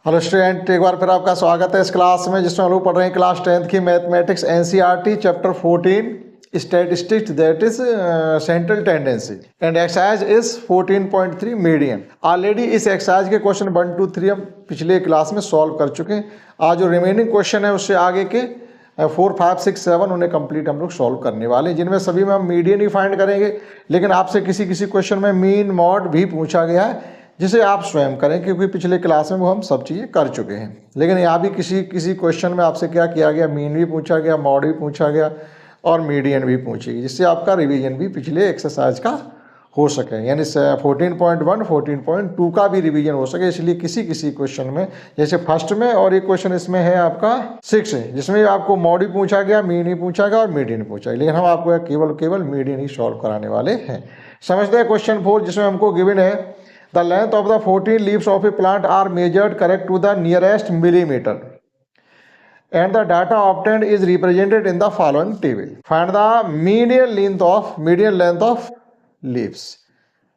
Hello student, एक बार फिर आपका स्वागत है इस क्लास में जिसमें हम लोग पढ़ रहे हैं क्लास 10th की mathematics NCERT chapter 14 statistics that is central tendency and exercise is 14.3 median. Already इस एक्सरसाइज के क्वेश्चन 1 2 3 हम पिछले क्लास में सॉल्व कर चुके हैं। आज जो रिमेनिंग क्वेश्चन है उससे आगे के 4 5 6 7 उन्हें कंप्लीट हम लोग सॉल्व करने वाले हैं, जिनमें सभी में हम मीडियन ही फाइंड करेंगे। लेकिन आपसे किसी किसी क्वेश्चन में मीन मॉड भी पूछा गया है जिसे आप स्वयं करें, क्योंकि पिछले क्लास में वो हम सब चीज़ें कर चुके हैं। लेकिन यहाँ भी किसी किसी क्वेश्चन में आपसे क्या किया गया, मीन भी पूछा गया, मॉड भी पूछा गया और मीडियन भी पूछेगी, जिससे आपका रिवीजन भी पिछले एक्सरसाइज का हो सके, यानी 14.1 14.2 का भी रिवीजन हो सके। इसलिए किसी किसी क्वेश्चन में, जैसे फर्स्ट में और एक क्वेश्चन इसमें है आपका 6 है, जिसमें आपको मॉड भी पूछा गया, मीन ही पूछा गया और मीडियन पूछा गया, लेकिन हम आपको केवल मीडियन ही सॉल्व कराने वाले हैं। समझते हैं क्वेश्चन 4, जिसमें हमको गिवन है the length of the 14 leaves of a plant are measured correct to the nearest millimeter and the data obtained is represented in the following table. Find the median length of leaves.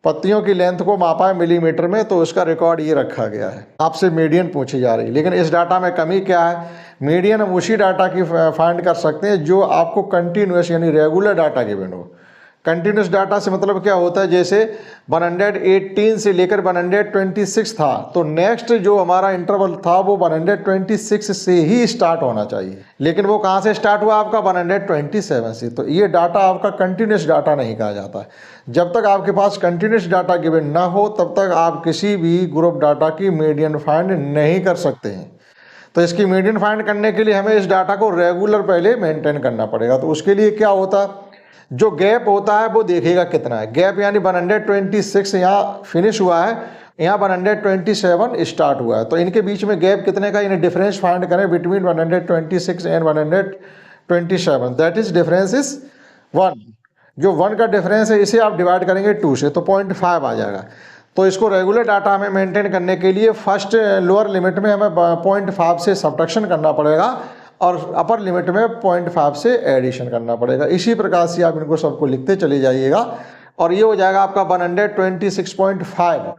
पत्तियों की length को मापा है millimetre में, तो उसका record ये रखा गया है। आपसे मीडियन पूछी जा रही है, लेकिन इस डाटा में कमी क्या है, मीडियन हम उसी डाटा की फाइंड कर सकते हैं जो आपको कंटिन्यूस यानी रेगुलर डाटा गिवन हो। कंटिन्यूस डाटा से मतलब क्या होता है, जैसे 118 से लेकर 126 था, तो नेक्स्ट जो हमारा इंटरवल था वो 126 से ही स्टार्ट होना चाहिए, लेकिन वो कहाँ से स्टार्ट हुआ आपका 127 से। तो ये डाटा आपका कंटिन्यूस डाटा नहीं कहा जाता है। जब तक आपके पास कंटिन्यूस डाटा गिवन ना हो तब तक आप किसी भी ग्रुप डाटा की मीडियन फाइंड नहीं कर सकते हैं। तो इसकी मीडियन फाइंड करने के लिए हमें इस डाटा को रेगुलर पहले मेंटेन करना पड़ेगा। तो उसके लिए क्या होता है, जो गैप होता है वो देखेगा कितना है। गैप यानी 126 यहाँ फिनिश हुआ है, यहाँ 127 स्टार्ट हुआ है, तो इनके बीच में गैप कितने का, यानी डिफरेंस फाइंड करें between 126 and 127, that is difference is 1। जो 1 का डिफरेंस है इसे आप डिवाइड करेंगे 2 से, तो 0.5 आ जाएगा। तो इसको रेगुलर डाटा हमें मेंटेन करने के लिए फर्स्ट लोअर लिमिट में हमें 0.5 से सब्ट्रैक्शन करना पड़ेगा और अपर लिमिट में 0.5 से एडिशन करना पड़ेगा। इसी प्रकार से आप इनको सबको लिखते चले जाइएगा और ये हो जाएगा आपका 126.5,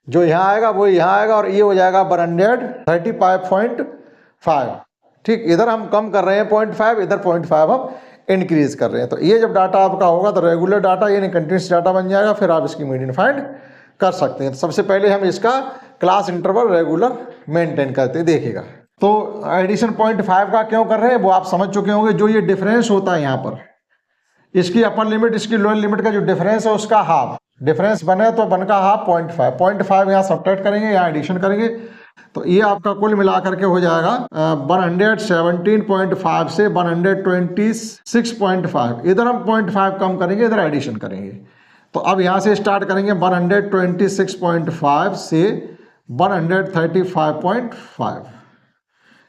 जो यहाँ आएगा वो यहाँ आएगा, और ये हो जाएगा 135.5। ठीक, इधर हम कम कर रहे हैं 0.5, इधर 0.5 हम इंक्रीज कर रहे हैं। तो ये जब डाटा आपका होगा तो रेगुलर डाटा यानी कंटिन्यूस डाटा बन जाएगा, फिर आप इसकी मीडियन फाइंड कर सकते हैं। तो सबसे पहले हम इसका क्लास इंटरवल रेगुलर मेंटेन करते हैं, देखिएगा। तो एडिशन 0.5 का क्यों कर रहे हैं वो आप समझ चुके होंगे। जो ये डिफरेंस होता है यहाँ पर, इसकी अपर लिमिट इसकी लोअर लिमिट का जो डिफरेंस है उसका हाफ, डिफरेंस बने तो 1 का हाफ 0.5 यहाँ सब्ट्रैक्ट करेंगे, यहाँ एडिशन करेंगे, तो ये आपका कुल मिला करके हो जाएगा 117.5 से 126.5। इधर हम 0.5 कम करेंगे, इधर एडिशन करेंगे। तो अब यहाँ से स्टार्ट करेंगे 126.5 से 135.5।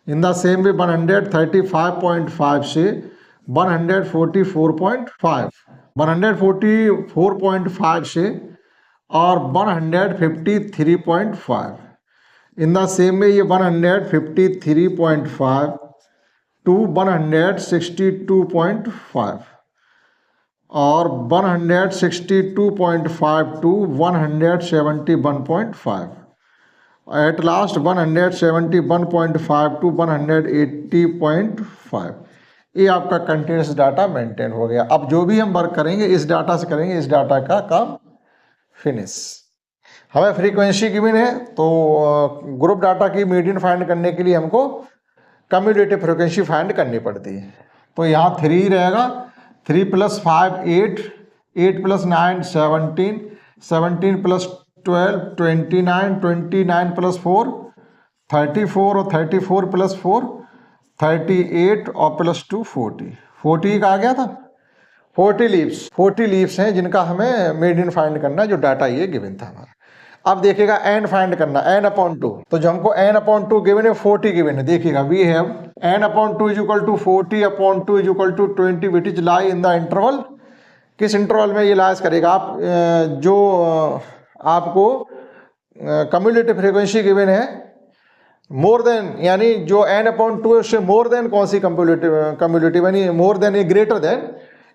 इन द सेम वे 135.5 से 144.5, 144.5 से और 153.5। इन द सेम वे ये 153.5 टू 162.5 और 162.5 टू 171.5, एट लास्ट 171.5 टू 180.5। ये आपका कंटिन्यूस डाटा मेंटेन हो गया। अब जो भी हम वर्क करेंगे इस डाटा से करेंगे, इस डाटा का काम फिनिश। हमें फ्रीक्वेंसी गिवन है, तो ग्रुप डाटा की मीडियन फाइंड करने के लिए हमको कम्यूटेटिव फ्रीक्वेंसी फाइंड करनी पड़ती है। तो यहाँ 3 रहेगा, 3 + 5 8, 8 + 9 17, 17 + 12 29, 29 + 4 34 और 34 + 4 38 और +2 40। 40 का आ गया था। 40 लीव्स हैं जिनका हमें मीडियन फाइंड करना है, जो डाटा ये गिवन था हमारा। अब देखिएगा n फाइंड करना, n/2। तो जो हमको n/2 गिवन है 40 गिवन है, देखिएगा we have n/2 = 40/2 = 20 which is lie in the interval. किस इंटरवल में ये लाइज करेगा, आप जो आपको कम्यूलेटिव फ्रीक्वेंसी गिवन है मोर देन, यानी जो n/2 है उससे मोर देन कौन सी कम्यूलेटिव यानी मोर देन, ये ग्रेटर देन,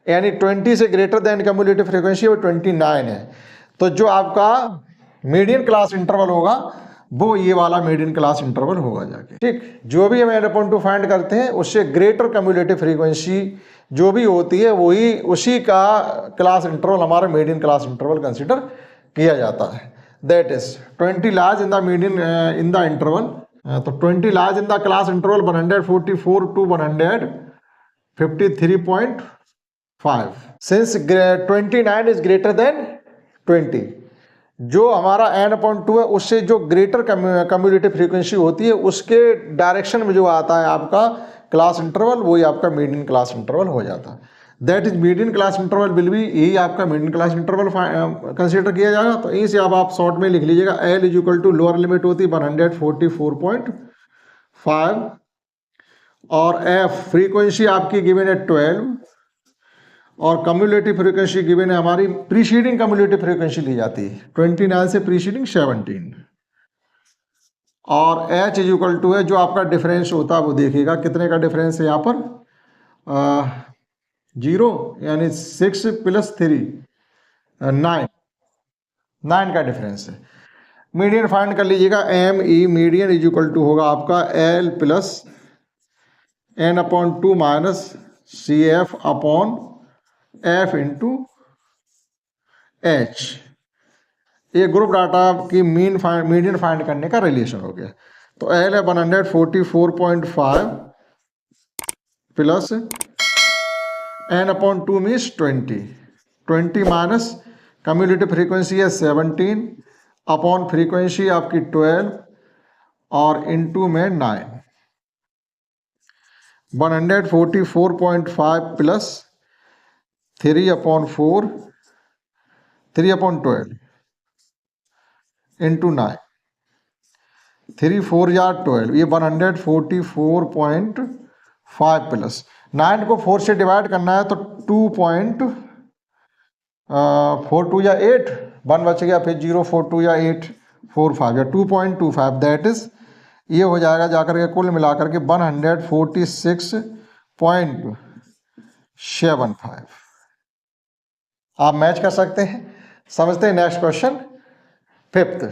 यानी 20 से ग्रेटर देन कम्यूलेटिव फ्रीक्वेंसी वो 29 है। तो जो आपका मीडियन क्लास इंटरवल होगा वो ये वाला मीडियन क्लास इंटरवल होगा जाके। ठीक, जो भी हम n/2 फाइंड करते हैं उससे ग्रेटर कम्युलेटिव फ्रीक्वेंसी जो भी होती है वही उसी का क्लास इंटरवल हमारा मीडियन क्लास इंटरवल कंसिडर किया जाता है। That is 20 large in the median in the interval, तो 20 large in the class interval 144 to 153.5 since 29 is greater then 20। जो हमारा n/2 है उससे जो ग्रेटर कम्युलेटिव फ्रीक्वेंसी होती है उसके डायरेक्शन में जो आता है आपका क्लास इंटरवल वही आपका मीडियन क्लास इंटरवल हो जाता है। That is median class interval will be, यही आपका मीडियन क्लास इंटरवल कंसीडर किया जाएगा। तो यहीं से अब आप शॉर्ट में लिख लीजिएगा L is equal to lower limit होती है 144.5 और F फ्रीक्वेंसी आपकी गिवन है 12 और कम्युलेटिव फ्रीक्वेंसी गिवन है हमारी, प्रीसीडिंग कम्युलेटिव फ्रीक्वेंसी ली जाती है 29 से प्रीसीडिंग 17 और H इज इक्वल टू है जो आपका डिफरेंस होता है वो देखिएगा कितने का डिफरेंस है यहाँ पर 0 यानी 6 + 3 9 का डिफरेंस है। मीडियन फाइंड कर लीजिएगा ME median is equal to होगा आपका L + n/2 minus CF upon F into H। ये ग्रुप डाटा की मीडियन फाइंड करने का रिलेशन हो गया। तो L है 144.5 plus n/2 means 20 minus cumulative frequency है 17 अपॉन फ्रीक्वेंसी आपकी 12 और इंटू में 9। 144.5 प्लस 3/4 3/12 इंटू 9 3 4 या 12 ये 144.5 प्लस 9 को 4 से डिवाइड करना है तो 2.42 या 8 1 बच गया, फिर 0 4 2 या 8 4 5 या 2.25 दैट इज ये हो जाएगा जाकर के कुल मिलाकर के 146.75। आप मैच कर सकते हैं। समझते हैं next question 5th।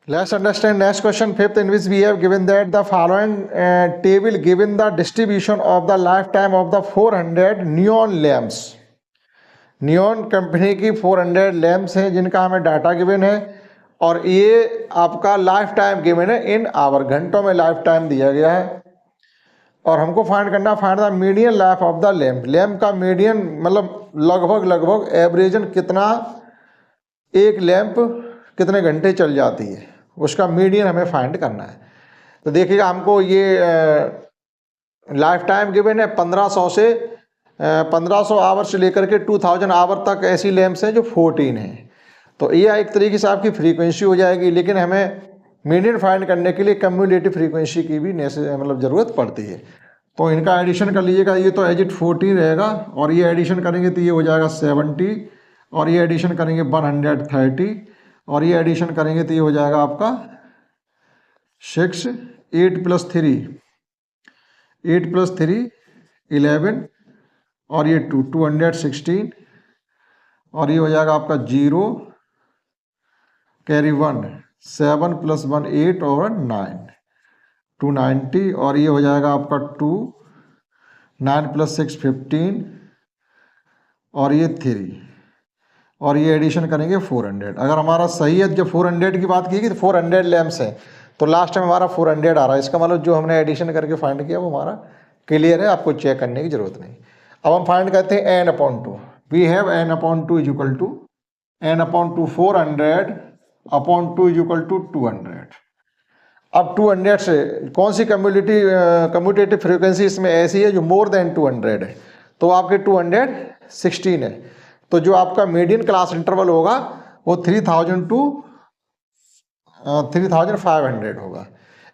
Let's understand next question 5th in which we have given that the following table given the distribution of the lifetime of the 400 neon lamps। Neon company की 400 लैम्प्स हैं जिनका हमें data given है और ये आपका life time given है in our, घंटों में लाइफ टाइम दिया गया है और हमको find the median life of the lamp. Lamp का मीडियन मतलब लगभग एवरेजन कितना एक लैम्प कितने घंटे चल जाती है उसका मीडियन हमें फाइंड करना है। तो देखिएगा हमको ये लाइफ टाइम गिवन है 1500 आवर से लेकर के 2000 आवर तक ऐसी लैम्प्स हैं जो 14 हैं। तो ये एक तरीके से आपकी फ्रीक्वेंसी हो जाएगी, लेकिन हमें मीडियन फाइंड करने के लिए कम्युलेटिव फ्रीक्वेंसी की भी मतलब ज़रूरत पड़ती है। तो इनका एडिशन कर लीजिएगा, ये तो एज इट 14 रहेगा और ये एडिशन करेंगे तो ये हो जाएगा 70 और ये एडिशन करेंगे 130 और ये एडिशन करेंगे तो ये हो जाएगा आपका 6 8 + 3 11 और ये 216 और ये हो जाएगा आपका 0 कैरी 1 7 + 1 8 और 9 290 और ये हो जाएगा आपका 2 9 + 6 15 और ये 3 और ये एडिशन करेंगे 400। अगर हमारा सही है, जब 400 की बात की गई तो 400 लैम्प्स हैं तो लास्ट में हमारा 400 आ रहा है। इसका मतलब जो हमने एडिशन करके फाइंड किया वो हमारा क्लियर है, आपको चेक करने की जरूरत नहीं। अब हम फाइंड करते हैं n/2। We have n/2 is equal to n/2 400/2 is equal to 200। अब 200 से कौन सी कम्यूटेटिव फ्रीक्वेंसी इसमें ऐसी है जो मोर देन 200 है, तो आपके 216 है। तो जो आपका मीडियन क्लास इंटरवल होगा वो 3000 to 3500 होगा।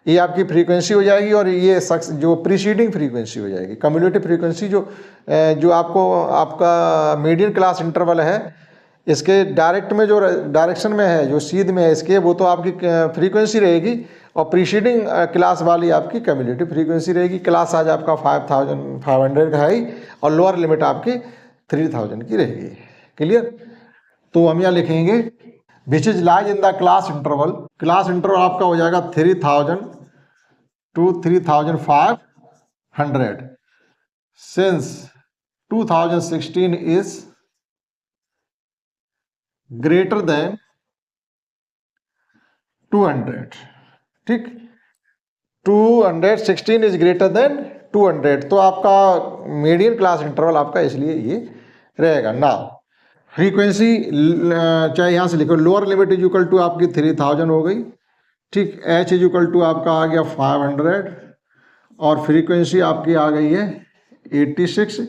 ये आपकी फ्रीक्वेंसी हो जाएगी और ये जो प्रीसीडिंग फ्रीक्वेंसी हो जाएगी। कम्युलेटिव फ्रीक्वेंसी जो आपका मीडियन क्लास इंटरवल है इसके डायरेक्ट में जो डायरेक्शन में है जो सीध में है इसके, वो तो आपकी फ्रीक्वेंसी रहेगी और प्रीसीडिंग क्लास वाली आपकी कम्युलेटिव फ्रीक्वेंसी रहेगी। क्लास आज आपका 5500 का है और लोअर लिमिट आपकी 3000 की रहेगी। क्लियर? तो हम यहाँ लिखेंगे which is lies in the class interval, class interval आपका हो जाएगा 3000 to 3500, since 2016 is greater than 200, ठीक, 216 इज ग्रेटर देन 200, तो आपका मीडियन क्लास इंटरवल आपका इसलिए ये रहेगा ना। फ्रीक्वेंसी चाहे यहाँ से लिखो, lower limit is equal to आपकी 3000 हो गई, ठीक, एच इज इक्वल टू आपका आ गया 500, और फ्रीक्वेंसी आपकी आ गई है 86,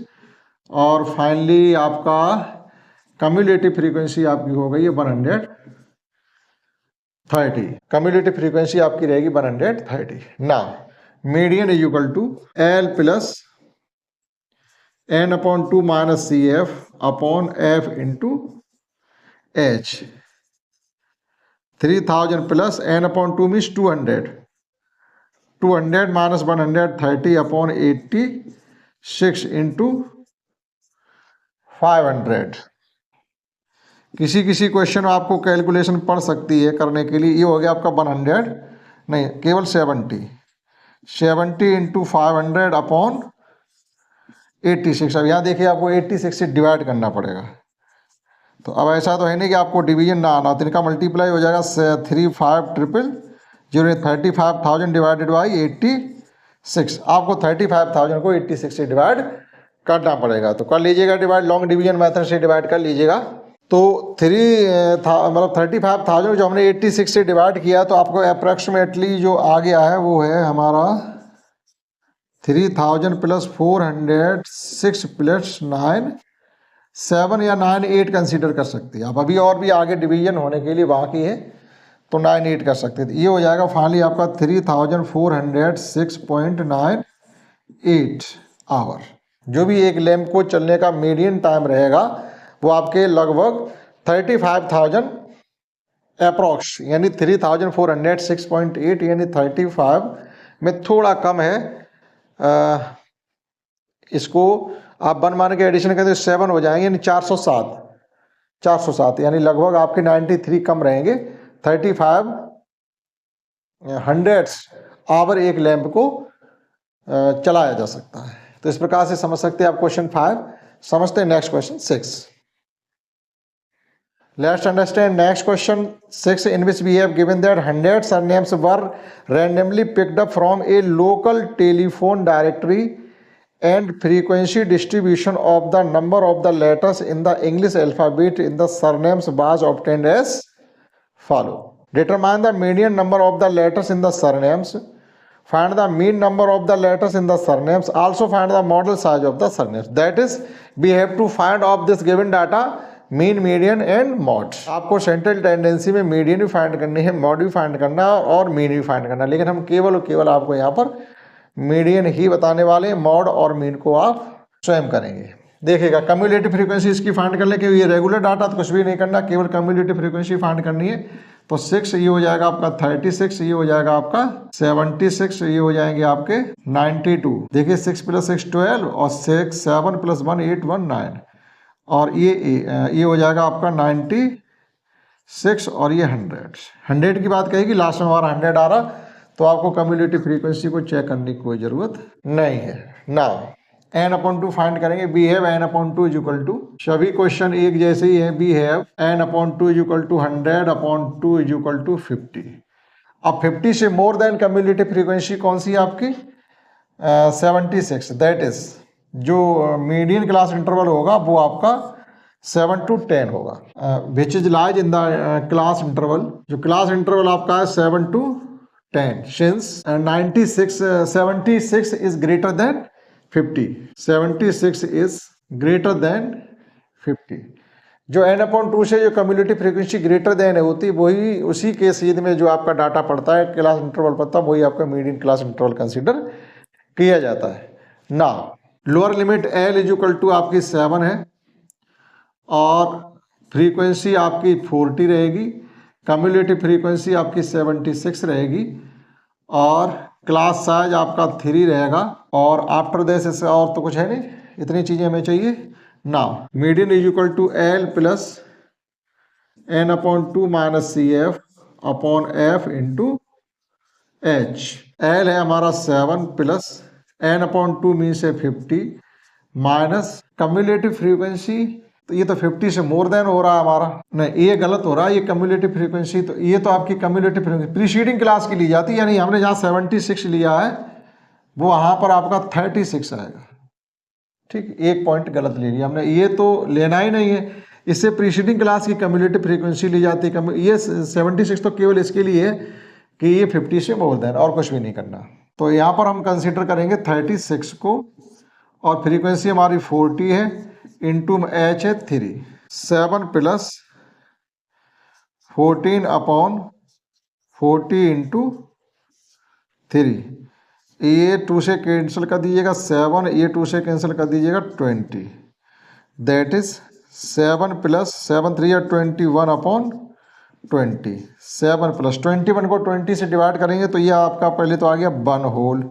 और फाइनली आपका कम्युलेटिव फ्रीक्वेंसी आपकी हो गई है 130, कम्युलेटिव फ्रीक्वेंसी आपकी रहेगी 130। ना median is equal to L plus n/2 minus C F upon F into H. 3000 plus n/2 means 200 minus 130 upon 86 into 500। किसी किसी क्वेश्चन में आपको कैलकुलेशन पड़ सकती है करने के लिए, ये हो गया आपका 100 नहीं, केवल 70 इंटू 500 अपॉन 86। अब यहाँ देखिए आपको 86 से डिवाइड करना पड़ेगा, तो अब ऐसा तो है नहीं कि आपको डिवीजन ना आना, तो इनका मल्टीप्लाई हो जाएगा 3500 35,000 डिवाइडेड बाई 86। आपको 35,000 को 86 से डिवाइड करना पड़ेगा, तो कर लीजिएगा डिवाइड, लॉन्ग डिवीजन मेथड से डिवाइड कर लीजिएगा। तो 35,000 जो हमने 86 से डिवाइड किया, तो आपको अप्रॉक्सीमेटली जो आ गया है वो है हमारा 3000 प्लस 400 6 प्लस 9 7 या 9 8 कंसीडर कर सकती है आप, अभी और भी आगे डिवीजन होने के लिए बाकी है, तो 9 8 कर सकते थे। ये हो जाएगा फाइनली आपका 3406.98 आवर। जो भी एक लैंप को चलने का मीडियन टाइम रहेगा वो आपके लगभग 35,000 अप्रॉक्स, यानी 3406.8 यानी 35 में थोड़ा कम है। इसको आप 1 मान के एडिशन करें तो 7 हो जाएंगे, यानी 407 यानी लगभग आपके 93 कम रहेंगे। 3500 आवर एक लैंप को चलाया जा सकता है। तो इस प्रकार से समझ सकते हैं आप क्वेश्चन 5। समझते हैं next question 6। Let's understand next question 6, in which we have given that 100 surnames were randomly picked up from a local telephone directory and frequency distribution of the number of the letters in the English alphabet in the surnames was obtained as follow. Determine the median number of the letters in the surnames. Find the mean number of the letters in the surnames. Also find the model size of the surnames. That is, we have to find of this given data mean, median and mod. आपको central tendency में median भी find करनी है, mod भी find करना है और mean भी फाइंड करना है, लेकिन हम केवल और केवल आपको यहाँ पर मीडियन ही बताने वाले हैं, मॉड और मीन को आप स्वयं करेंगे। देखिएगा कम्युलेटिव फ्रीक्वेंसी इसकी फाइंड कर ले, क्योंकि ये रेगुलर डाटा तो कुछ भी नहीं करना, केवल कम्युलेटिव फ्रीक्वेंसी फाइंड करनी है। तो 6 ये हो जाएगा आपका 36, ये हो जाएगा आपका 76, ये हो जाएंगे आपके 92। देखिए 6 + 6 12 और 6 7 + 1 8 1 9, और ये हो जाएगा आपका 96 और ये 100 की बात कहेगी, लास्ट में हमारा 100 आ रहा, तो आपको कम्युलेटिव फ्रीक्वेंसी को चेक करने की कोई ज़रूरत नहीं है। नाउ n/2 फाइंड करेंगे। We have n/2 is equal to, सभी क्वेश्चन एक जैसे ही है। We have n/2 is equal to 100/2 is equal to 50। अब 50 से मोर देन कम्युलेटिव फ्रीक्वेंसी कौन सी है आपकी? 76। दैट इज जो मीडियन क्लास इंटरवल होगा वो आपका 7 to 10 होगा। Which is lies in the class interval, जो क्लास इंटरवल आपका है 7 to 10, since 76 is greater then 50, 76 is greater then 50। जो n/2 से जो कम्युलेटिव फ्रीक्वेंसी ग्रेटर देन होती है, वही उसी के सीध में जो आपका डाटा पड़ता है, क्लास इंटरवल पड़ता है, वही आपका मीडियन क्लास इंटरवल कंसीडर किया जाता है। ना lower limit L is equal to आपकी 7 है और फ्रीक्वेंसी आपकी 40 रहेगी, कम्युलेटिव फ्रीक्वेंसी आपकी 76 रहेगी और क्लास साइज आपका 3 रहेगा। और आफ्टर दिस इससे और तो कुछ है नहीं, इतनी चीज़ें हमें चाहिए। Now median is equal to L plus N upon two minus C F upon F into H. L है हमारा 7 plus N upon two means है 50 माइनस कम्युलेटिव फ्रीक्वेंसी, तो ये तो 50 से मोर देन हो रहा है हमारा, नहीं ये गलत हो रहा है, ये कम्युलेटिव फ्रीक्वेंसी, तो ये तो आपकी कम्युलेटिव फ्रीक्वेंसी प्रीसीडिंग क्लास की ली जाती है, यानी हमने जहाँ 76 लिया है वो वहाँ पर आपका 36 आएगा। ठीक, एक पॉइंट गलत ले लिया हमने, ये तो लेना ही नहीं है, इससे प्रीसीडिंग क्लास की कम्युलेटिव फ्रीक्वेंसी ली जाती है। ये 76 तो केवल इसके लिए है कि ये 50 से मोर देन, और कुछ भी नहीं करना। तो यहाँ पर हम कंसिडर करेंगे 36 को, और फ्रीक्वेंसी हमारी 40 है, इंटू एच है 3, 7 प्लस 14 अपॉन 40 इंटू 3, ये 2 से कैंसिल कर दीजिएगा 7, ये 2 से कैंसिल कर दीजिएगा 20, that is 7 plus 7 3 21 upon 20, 7 plus 21 को 20 से डिवाइड करेंगे तो ये आपका पहले तो आ गया 1 होल,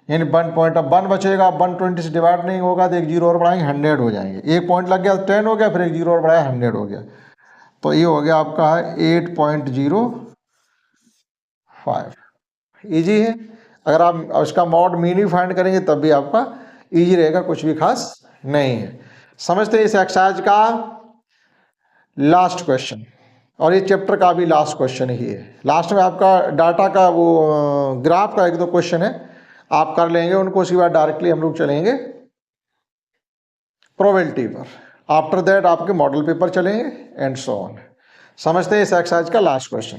यानी 1 पॉइंट, अब 1 बचेगा, 1 20 से डिवाइड नहीं होगा तो एक जीरो और बढ़ाएंगे 100 हो जाएंगे, एक पॉइंट लग गया 10 हो गया, फिर एक जीरो और बढ़ाया 100 हो गया, तो ये हो गया आपका है 8.05। ईजी है, अगर आप उसका मॉड मीन फाइंड करेंगे तब भी आपका ईजी रहेगा, कुछ भी खास नहीं है। समझते हैं इस एक्सरसाइज का लास्ट क्वेश्चन, और ये चैप्टर का भी लास्ट क्वेश्चन ही है। लास्ट में आपका डाटा का वो ग्राफ का 1-2 क्वेश्चन है, आप कर लेंगे उनको, उसके बाद डायरेक्टली हम लोग चलेंगे प्रोबेबिलिटी पर, आफ्टर दैट आपके मॉडल पेपर चलेंगे एंड सो ऑन। समझते हैं इस एक्सरसाइज का last question.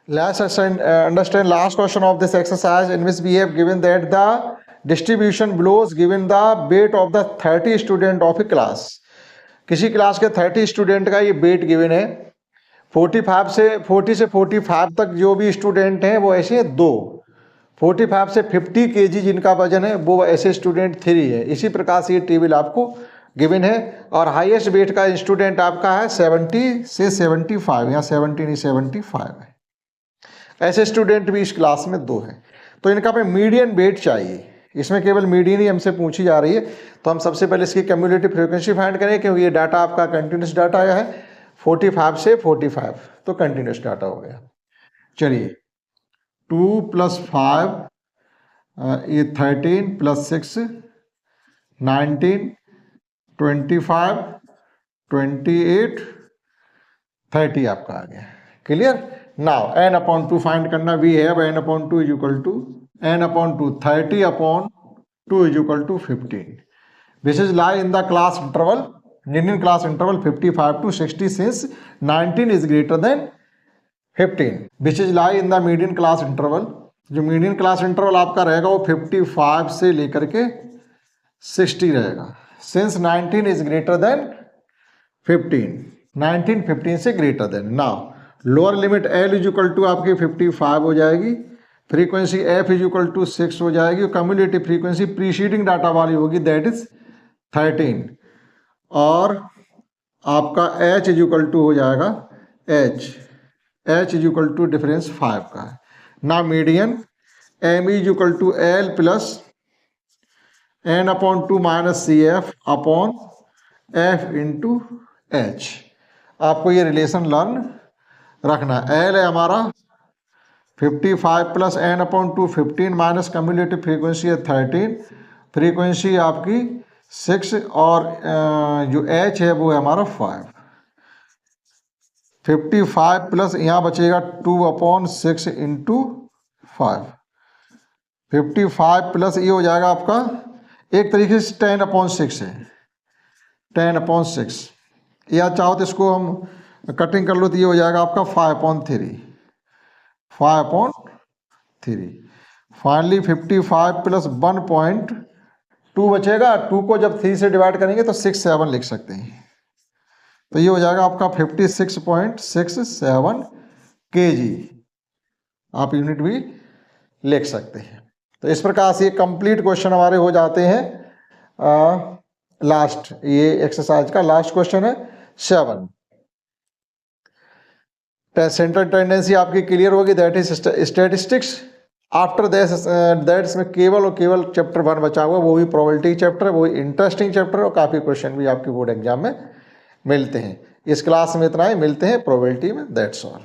Let's understand last question of this exercise, in which we have given that the distribution below is given the weight of the 30 student of a class। किसी class के 30 student का ये wait given है, 40 से 45 तक जो भी student हैं वो ऐसे 2, 45 से 50 kg जिनका वजन है वो ऐसे स्टूडेंट 3 है। इसी प्रकार से ये टेबल आपको गिवन है, और हाईएस्ट वेट का स्टूडेंट आपका है 70 से 75, यहाँ 70 नहीं 75 है, ऐसे स्टूडेंट भी इस क्लास में 2 हैं। तो इनका पे मीडियन वेट चाहिए, इसमें केवल मीडियन ही हमसे पूछी जा रही है, तो हम सबसे पहले इसकी कम्युलेटिव फ्रीक्वेंसी फाइंड करें, क्योंकि ये डाटा आपका कंटिन्यूस डाटा आया है, 45 से 45 तो कंटिन्यूस डाटा हो गया। चलिए 2 + 5 ये 13 + 6 19 25 28 30 आपका आ गया। Clear? Now n upon 2 find करना, we have n upon 2 is equal to n upon 2 30 upon 2 is equal to 15, which is lie in the class interval, median class interval 55 to 60 since 19 is greater than 15, which is lie in the median class interval. जो median class interval आपका रहेगा वो 55 से लेकर के 60 रहेगा, since 19 is greater than 15, 19 15 से greater than. Now lower limit L is equal to आपकी 55 हो जाएगी, frequency F is equal to 6 हो जाएगी, कम्युलेटिव फ्रीक्वेंसी प्रीसीडिंग डाटा वाली होगी दैट इज 13, और आपका H इज इक्वल टू हो जाएगा H is equal to difference 5 का है ना। Median M is equal to L plus N upon 2 minus CF upon F into H। आपको ये रिलेशन लर्न रखना। L है हमारा 55 plus N upon 2 15 minus cumulative frequency है 13, फ्रीक्वेंसी आपकी 6, और जो H है वो है हमारा 5। 55 प्लस यहाँ बचेगा 2 अपॉन 6 इंटू 5, 55 प्लस ये हो जाएगा आपका एक तरीके से 10 अपॉन 6 है, 10 अपॉन 6, या चाहो तो इसको हम कटिंग कर लो तो ये हो जाएगा आपका 5/3, 5/3। फाइनली 55 प्लस 1.2 बचेगा, 2 को जब 3 से डिवाइड करेंगे तो 67 लिख सकते हैं, तो ये हो जाएगा आपका 56.67 kg, आप यूनिट भी लिख सकते हैं। तो इस प्रकार से ये कंप्लीट क्वेश्चन हमारे हो जाते हैं। लास्ट ये एक्सरसाइज का लास्ट क्वेश्चन है 7। सेंट्रल टेंडेंसी आपकी क्लियर होगी, that is statistics. After that इसमें केवल और केवल चैप्टर 1 बचा हुआ, वो भी प्रोबेबिलिटी चैप्टर, वो इंटरेस्टिंग चैप्टर, और काफ़ी क्वेश्चन भी आपके बोर्ड एग्जाम में मिलते हैं। इस क्लास में इतना ही, मिलते हैं प्रोबेबिलिटी में। That's all.